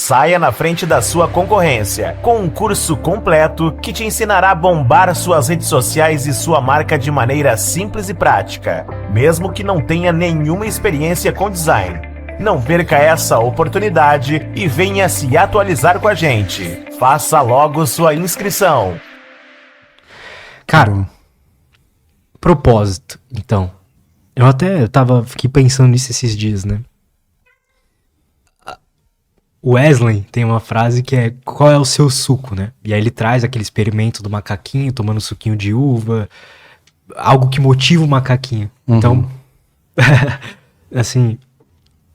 Saia na frente da sua concorrência com um curso completo que te ensinará a bombar suas redes sociais e sua marca de maneira simples e prática, mesmo que não tenha nenhuma experiência com design. Não perca essa oportunidade e venha se atualizar com a gente. Faça logo sua inscrição. Cara, propósito, então. Fiquei pensando nisso esses dias, né? O Wesley tem uma frase que é: qual é o seu suco, né? E aí ele traz aquele experimento do macaquinho tomando suquinho de uva, algo que motiva o macaquinho. Então, assim,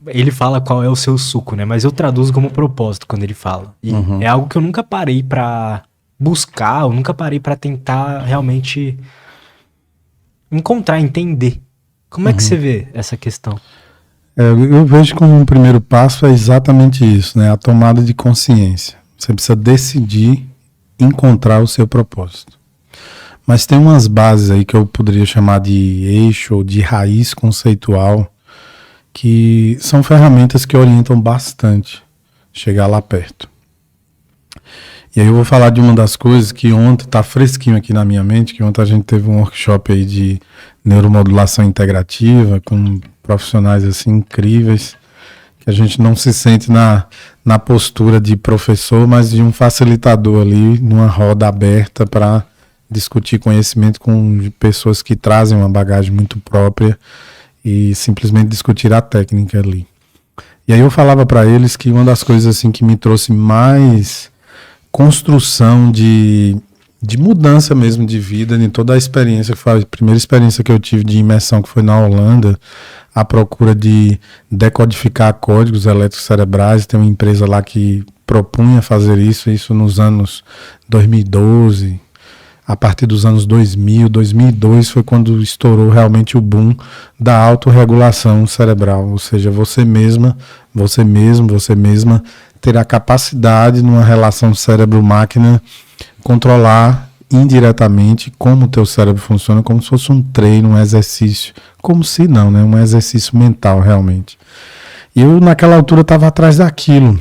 ele fala qual é o seu suco, né? Mas eu traduzo como propósito quando ele fala. E é algo que eu nunca parei pra buscar, eu nunca parei pra tentar realmente encontrar, entender. Como é que você vê essa questão? Eu vejo como um primeiro passo é exatamente isso, né? A tomada de consciência. Você precisa decidir encontrar o seu propósito. Mas tem umas bases aí que eu poderia chamar de eixo ou de raiz conceitual, que são ferramentas que orientam bastante chegar lá perto. E aí eu vou falar de uma das coisas que ontem está fresquinho aqui na minha mente, que ontem a gente teve um workshop aí de neuromodulação integrativa com profissionais assim incríveis, que a gente não se sente na postura de professor, mas de um facilitador ali, numa roda aberta para discutir conhecimento com pessoas que trazem uma bagagem muito própria e simplesmente discutir a técnica ali. E aí eu falava para eles que uma das coisas assim que me trouxe mais construção de mudança mesmo de vida, em toda a experiência, que foi a primeira experiência que eu tive de imersão, que foi na Holanda, à procura de decodificar códigos elétricos cerebrais. Tem uma empresa lá que propunha fazer isso nos anos 2012, a partir dos anos 2002 foi quando estourou realmente o boom da autorregulação cerebral, ou seja, você mesma ter a capacidade, numa relação cérebro-máquina, controlar indiretamente como o teu cérebro funciona, como se fosse um treino, um exercício, como se não, né? Um exercício mental realmente. E eu naquela altura estava atrás daquilo,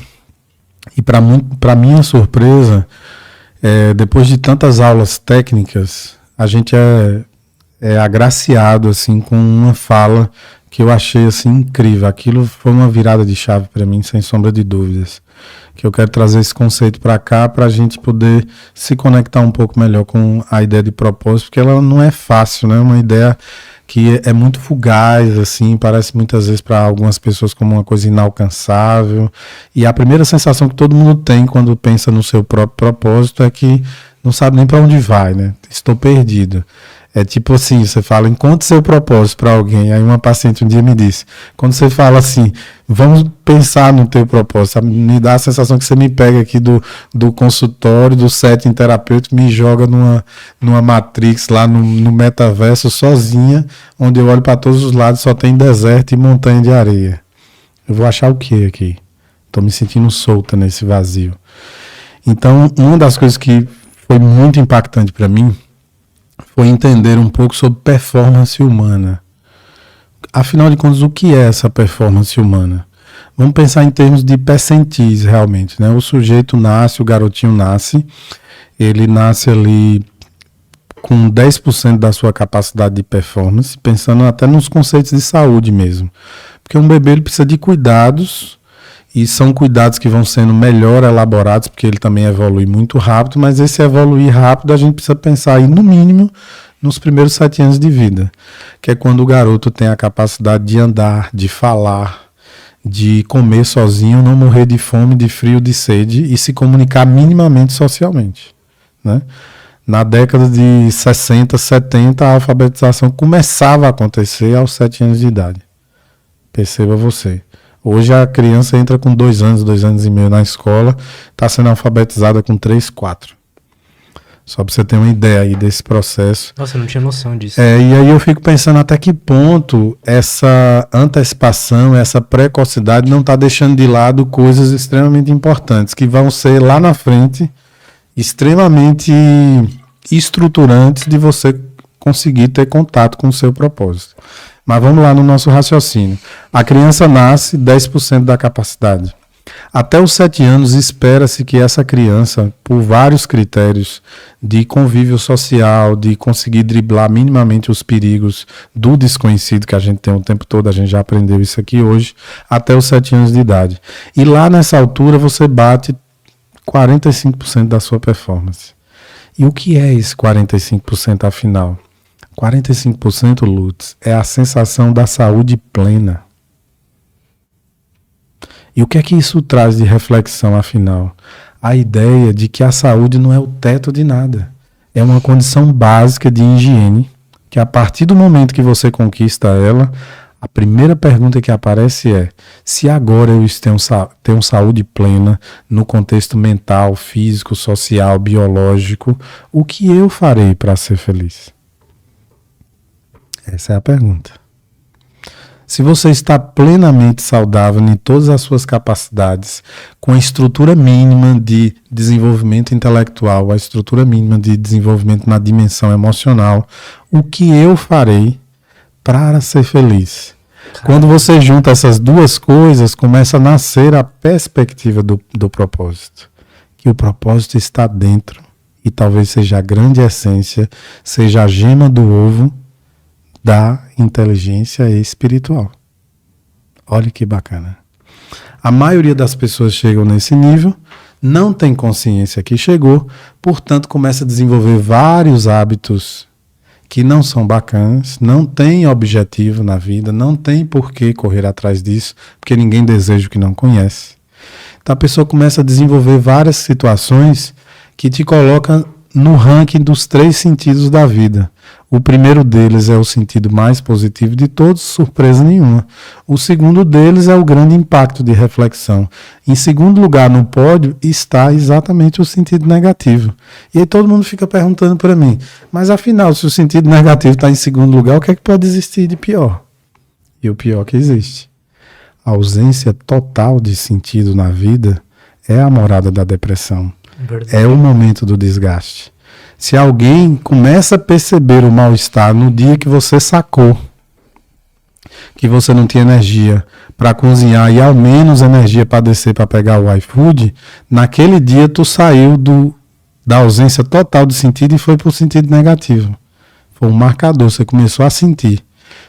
e para minha surpresa, depois de tantas aulas técnicas, a gente é agraciado assim, com uma fala que eu achei assim, incrível. Aquilo foi uma virada de chave para mim, sem sombra de dúvidas. Que eu quero trazer esse conceito para cá, para a gente poder se conectar um pouco melhor com a ideia de propósito, porque ela não é fácil, né? É uma ideia que é muito fugaz, assim, parece muitas vezes para algumas pessoas como uma coisa inalcançável. E a primeira sensação que todo mundo tem quando pensa no seu próprio propósito é que não sabe nem para onde vai, né? Estou perdido. É tipo assim, você fala, encontre seu propósito para alguém. Aí uma paciente um dia me disse, quando você fala assim, vamos pensar no teu propósito, sabe? Me dá a sensação que você me pega aqui do consultório, do setting terapêutico, me joga numa Matrix lá no metaverso sozinha, onde eu olho para todos os lados, só tem deserto e montanha de areia. Eu vou achar o que aqui? Estou me sentindo solta nesse vazio. Então, uma das coisas que foi muito impactante para mim foi entender um pouco sobre performance humana. Afinal de contas, o que é essa performance humana? Vamos pensar em termos de percentis, realmente, né? O sujeito nasce, o garotinho nasce, ele nasce ali com 10% da sua capacidade de performance, pensando até nos conceitos de saúde mesmo. Porque um bebê ele precisa de cuidados, e são cuidados que vão sendo melhor elaborados, porque ele também evolui muito rápido, mas esse evoluir rápido a gente precisa pensar aí, no mínimo, nos primeiros 7 anos de vida, que é quando o garoto tem a capacidade de andar, de falar, de comer sozinho, não morrer de fome, de frio, de sede e se comunicar minimamente socialmente, né? Na década de 60, 70, a alfabetização começava a acontecer aos 7 anos de idade. Perceba você. Hoje a criança entra com 2 anos, 2 anos e meio na escola, está sendo alfabetizada com 3, 4. Só para você ter uma ideia aí desse processo. Nossa, eu não tinha noção disso. E aí eu fico pensando até que ponto essa antecipação, essa precocidade não está deixando de lado coisas extremamente importantes, que vão ser lá na frente extremamente estruturantes de você conseguir ter contato com o seu propósito. Mas vamos lá no nosso raciocínio. A criança nasce 10% da capacidade. Até os 7 anos, espera-se que essa criança, por vários critérios de convívio social, de conseguir driblar minimamente os perigos do desconhecido que a gente tem o tempo todo, a gente já aprendeu isso aqui hoje, até os 7 anos de idade. E lá nessa altura você bate 45% da sua performance. E o que é esse 45% afinal? 45%, Lutz, é a sensação da saúde plena. E o que é que isso traz de reflexão, afinal? A ideia de que a saúde não é o teto de nada. É uma condição básica de higiene, que a partir do momento que você conquista ela, a primeira pergunta que aparece é: se agora eu tenho saúde plena no contexto mental, físico, social, biológico, o que eu farei para ser feliz? Essa é a pergunta. Se você está plenamente saudável em todas as suas capacidades, com a estrutura mínima de desenvolvimento intelectual, a estrutura mínima de desenvolvimento na dimensão emocional, o que eu farei para ser feliz? Quando você junta essas duas coisas, começa a nascer a perspectiva do propósito. Que o propósito está dentro e talvez seja a grande essência, seja a gema do ovo da inteligência espiritual. Olha que bacana. A maioria das pessoas chegam nesse nível, não tem consciência que chegou, portanto começa a desenvolver vários hábitos que não são bacanas, não tem objetivo na vida, não tem por que correr atrás disso, porque ninguém deseja o que não conhece. Então a pessoa começa a desenvolver várias situações que te colocam no ranking dos 3 sentidos da vida. O primeiro deles é o sentido mais positivo de todos, surpresa nenhuma. O segundo deles é o grande impacto de reflexão. Em segundo lugar no pódio está exatamente o sentido negativo. E aí todo mundo fica perguntando para mim, mas afinal, se o sentido negativo está em segundo lugar, o que é que pode existir de pior? E o pior que existe. A ausência total de sentido na vida é a morada da depressão. Verdade. É o momento do desgaste. Se alguém começa a perceber o mal-estar no dia que você sacou que você não tinha energia para cozinhar e ao menos energia para descer para pegar o iFood, naquele dia tu saiu da ausência total de sentido e foi para o sentido negativo. Foi um marcador, você começou a sentir.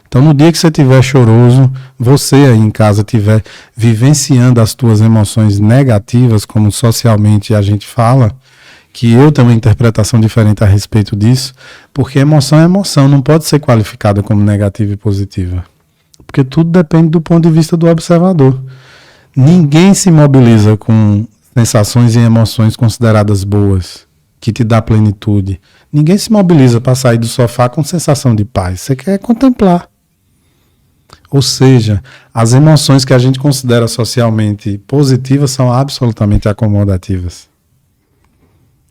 Então no dia que você estiver choroso, você aí em casa estiver vivenciando as tuas emoções negativas, como socialmente a gente fala, que eu tenho uma interpretação diferente a respeito disso, porque emoção é emoção, não pode ser qualificada como negativa e positiva. Porque tudo depende do ponto de vista do observador. Ninguém se mobiliza com sensações e emoções consideradas boas, que te dá plenitude. Ninguém se mobiliza para sair do sofá com sensação de paz. Você quer contemplar. Ou seja, as emoções que a gente considera socialmente positivas são absolutamente acomodativas.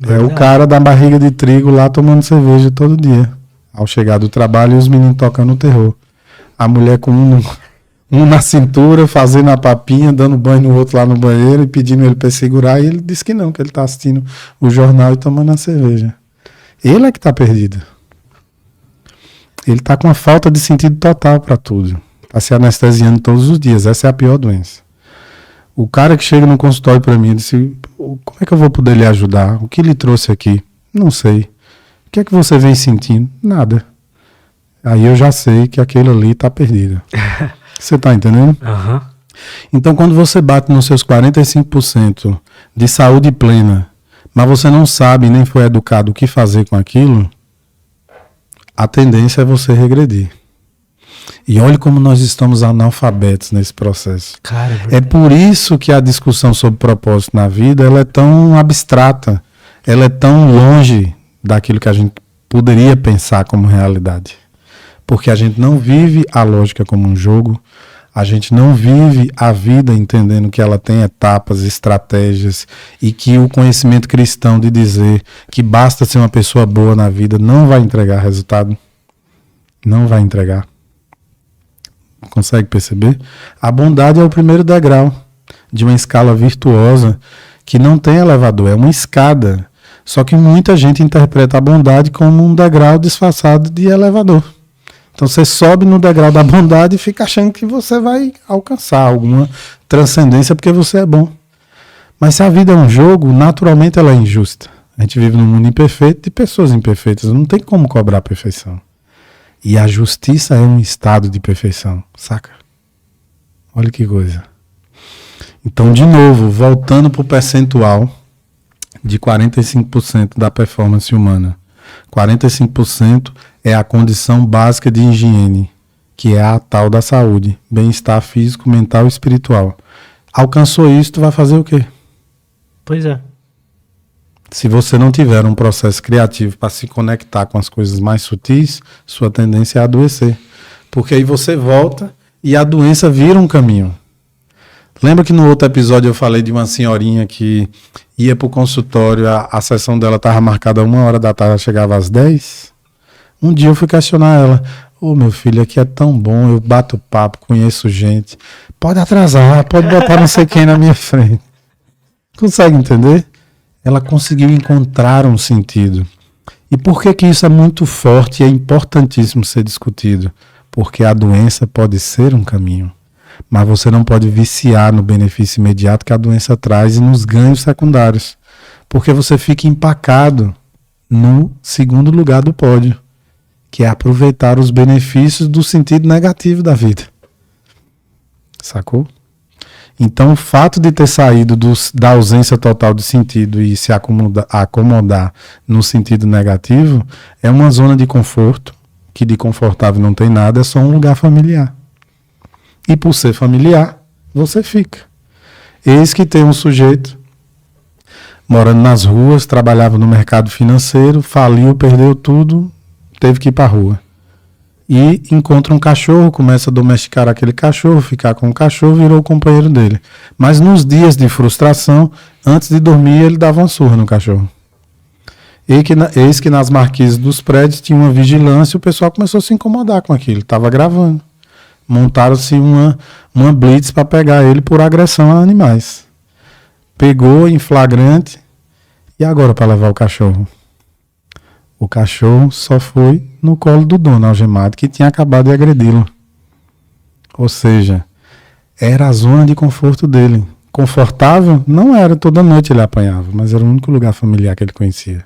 É o cara da barriga de trigo lá tomando cerveja todo dia. Ao chegar do trabalho e os meninos tocando terror. A mulher com um na cintura, fazendo a papinha, dando banho no outro lá no banheiro e pedindo ele para segurar. E ele disse que não, que ele está assistindo o jornal e tomando a cerveja. Ele é que está perdido. Ele está com a falta de sentido total para tudo. Está se anestesiando todos os dias. Essa é a pior doença. O cara que chega no consultório para mim disse: como é que eu vou poder lhe ajudar? O que lhe trouxe aqui? Não sei. O que é que você vem sentindo? Nada. Aí eu já sei que aquele ali está perdido. Você está entendendo? Uhum. Então quando você bate nos seus 45% de saúde plena, mas você não sabe nem foi educado o que fazer com aquilo, a tendência é você regredir. E olhe como nós estamos analfabetos nesse processo. Cara, é por isso que a discussão sobre propósito na vida ela é tão abstrata, ela é tão longe daquilo que a gente poderia pensar como realidade. Porque a gente não vive a lógica como um jogo, a gente não vive a vida entendendo que ela tem etapas, estratégias e que o conhecimento cristão de dizer que basta ser uma pessoa boa na vida não vai entregar resultado. Não vai entregar. Consegue perceber? A bondade é o primeiro degrau de uma escala virtuosa que não tem elevador, é uma escada. Só que muita gente interpreta a bondade como um degrau disfarçado de elevador. Então você sobe no degrau da bondade e fica achando que você vai alcançar alguma transcendência porque você é bom. Mas se a vida é um jogo, naturalmente ela é injusta. A gente vive num mundo imperfeito de pessoas imperfeitas. Não tem como cobrar a perfeição. E a justiça é um estado de perfeição, saca? Olha que coisa. Então, de novo, voltando para o percentual de 45% da performance humana. 45% é a condição básica de higiene, que é a tal da saúde, bem-estar físico, mental e espiritual. Alcançou isso, tu vai fazer o quê? Pois é. Se você não tiver um processo criativo para se conectar com as coisas mais sutis, sua tendência é adoecer. Porque aí você volta e a doença vira um caminho. Lembra que no outro episódio eu falei de uma senhorinha que ia para o consultório, a sessão dela estava marcada 1h da tarde, ela chegava às 10? Um dia eu fui questionar ela. Ô, meu filho, aqui é tão bom, eu bato papo, conheço gente. Pode atrasar, pode botar não sei quem na minha frente. Consegue entender? Ela conseguiu encontrar um sentido. E por que isso é muito forte e é importantíssimo ser discutido? Porque a doença pode ser um caminho, mas você não pode viciar no benefício imediato que a doença traz e nos ganhos secundários, porque você fica empacado no segundo lugar do pódio, que é aproveitar os benefícios do sentido negativo da vida. Sacou? Então, o fato de ter saído da ausência total de sentido e se acomodar no sentido negativo é uma zona de conforto, que de confortável não tem nada, é só um lugar familiar. E por ser familiar, você fica. Eis que tem um sujeito morando nas ruas, trabalhava no mercado financeiro, faliu, perdeu tudo, teve que ir para a rua. E encontra um cachorro, começa a domesticar aquele cachorro, ficar com o cachorro, virou o companheiro dele. Mas nos dias de frustração, antes de dormir, ele dava uma surra no cachorro. Eis que nas marquises dos prédios tinha uma vigilância e o pessoal começou a se incomodar com aquilo, estava gravando. Montaram-se uma blitz para pegar ele por agressão a animais. Pegou em flagrante e agora para levar o cachorro? O cachorro só foi no colo do dono algemado, que tinha acabado de agredi-lo. Ou seja, era a zona de conforto dele. Confortável? Não era, toda noite ele apanhava, mas era o único lugar familiar que ele conhecia.